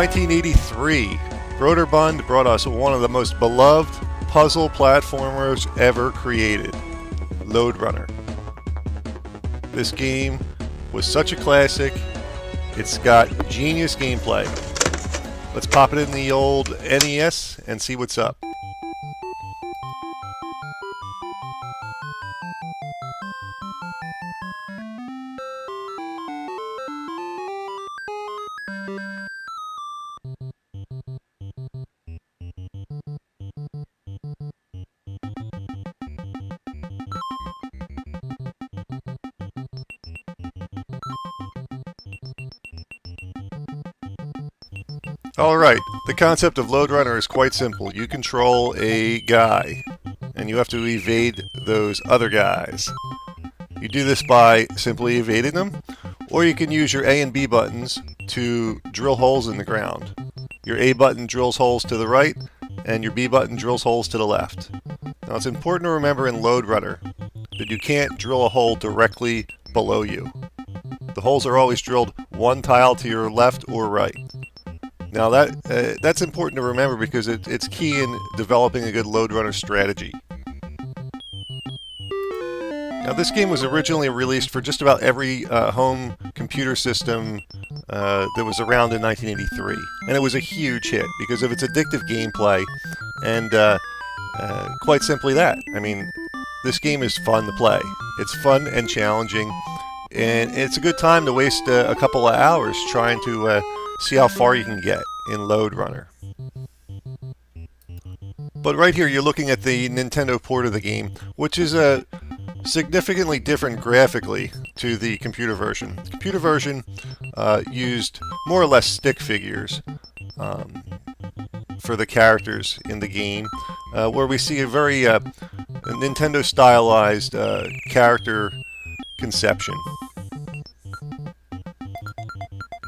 1983, Broderbund brought us one of the most beloved puzzle platformers ever created, Lode Runner. This game was such a classic. It's got genius gameplay. Let's pop it in the old NES and see what's up. Alright, the concept of Lode Runner is quite simple. You control a guy, and you have to evade those other guys. You do this by simply evading them, or you can use your A and B buttons to drill holes in the ground. Your A button drills holes to the right, and your B button drills holes to the left. Now it's important to remember in Lode Runner that you can't drill a hole directly below you. The holes are always drilled one tile to your left or right. Now that's important to remember because it's key in developing a good Lode Runner strategy. Now this game was originally released for just about every home computer system that was around in 1983. And it was a huge hit because of its addictive gameplay and quite simply that. I mean, this game is fun to play. It's fun and challenging, and it's a good time to waste a couple of hours trying to see how far you can get in Lode Runner. But right here you're looking at the Nintendo port of the game, which is significantly different graphically to the computer version. The computer version used more or less stick figures for the characters in the game, where we see a very Nintendo stylized character conception.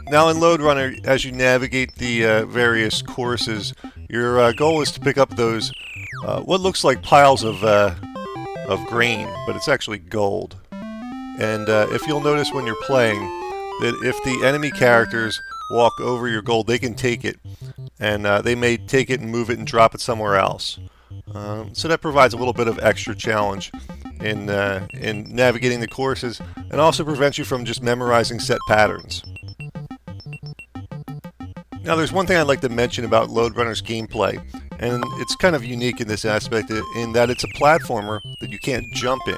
Now in Lode Runner, as you navigate the various courses, your goal is to pick up those what looks like piles of grain, but it's actually gold. And if you'll notice when you're playing, that if the enemy characters walk over your gold, they can take it, and they may take it and move it and drop it somewhere else. So that provides a little bit of extra challenge in navigating the courses, and also prevents you from just memorizing set patterns. Now there's one thing I'd like to mention about Lode Runner's gameplay, and it's kind of unique in this aspect in that it's a platformer that you can't jump in.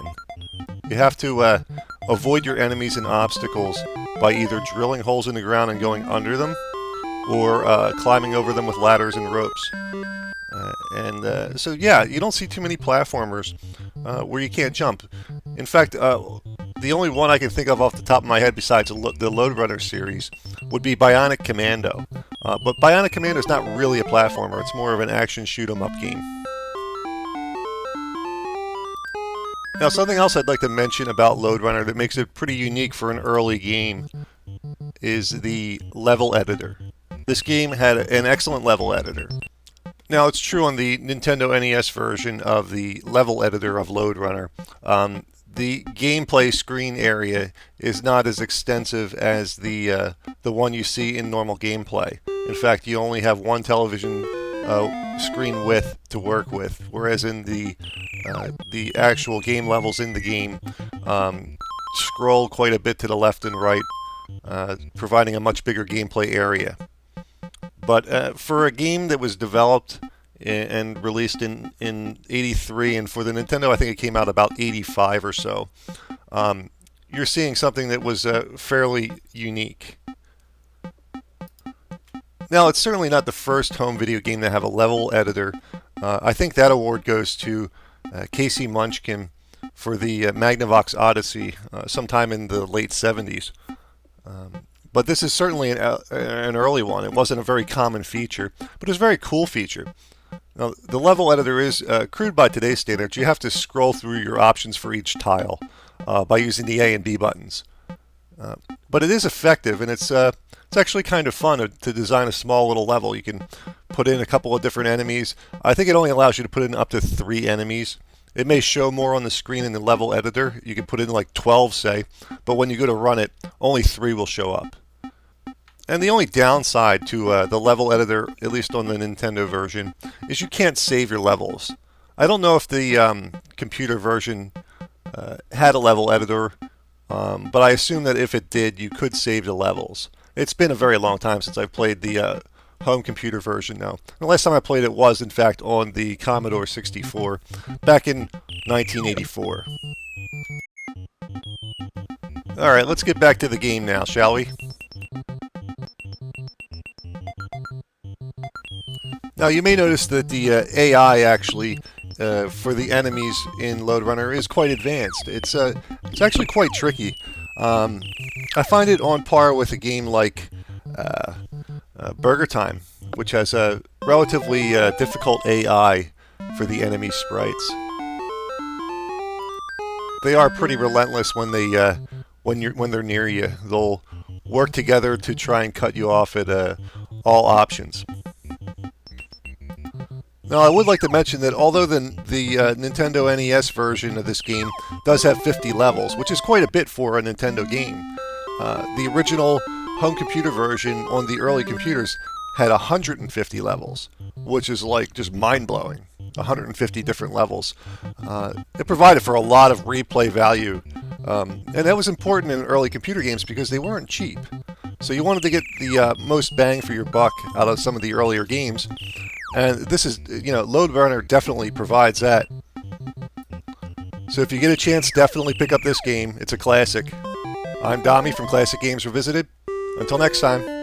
You have to avoid your enemies and obstacles by either drilling holes in the ground and going under them, or climbing over them with ladders and ropes. So yeah, you don't see too many platformers where you can't jump. In fact, the only one I can think of off the top of my head besides the Lode Runner series would be Bionic Commando. But Bionic Commando is not really a platformer, it's more of an action shoot-'em-up game. Now something else I'd like to mention about Lode Runner that makes it pretty unique for an early game is the level editor. This game had an excellent level editor. Now it's true on the Nintendo NES version of the level editor of Lode Runner, the gameplay screen area is not as extensive as the one you see in normal gameplay. In fact, you only have one television screen width to work with, whereas in the actual game levels in the game scroll quite a bit to the left and right, providing a much bigger gameplay area. But for a game that was developed and released in 83, and for the Nintendo I think it came out about 85 or so, you're seeing something that was fairly unique. Now it's certainly not the first home video game to have a level editor. I think that award goes to Casey Munchkin for the Magnavox Odyssey sometime in the late 70s. But this is certainly an early one. It wasn't a very common feature, but it was a very cool feature. Now, the level editor is crude by today's standards. You have to scroll through your options for each tile by using the A and B buttons. But it is effective, and it's actually kind of fun to design a small little level. You can put in a couple of different enemies. I think it only allows you to put in up to 3 enemies. It may show more on the screen in the level editor. You can put in like 12, say, but when you go to run it, only 3 will show up. And the only downside to the level editor, at least on the Nintendo version, is you can't save your levels. I don't know if the computer version had a level editor, but I assume that if it did, you could save the levels. It's been a very long time since I've played the home computer version now. The last time I played it was, in fact, on the Commodore 64, back in 1984. Alright, let's get back to the game now, shall we? Now, you may notice that the AI actually for the enemies in Lode Runner is quite advanced. It's actually quite tricky. I find it on par with a game like Burger Time, which has a relatively difficult AI for the enemy sprites. They are pretty relentless when they when they're near you. They'll work together to try and cut you off at all options. Now, I would like to mention that although the Nintendo NES version of this game does have 50 levels, which is quite a bit for a Nintendo game, the original home computer version on the early computers had 150 levels, which is like just mind-blowing. 150 different levels. It provided for a lot of replay value, and that was important in early computer games because they weren't cheap. So you wanted to get the most bang for your buck out of some of the earlier games. And this is, Lode Runner definitely provides that. So if you get a chance, definitely pick up this game. It's a classic. I'm Dommy from Classic Games Revisited. Until next time.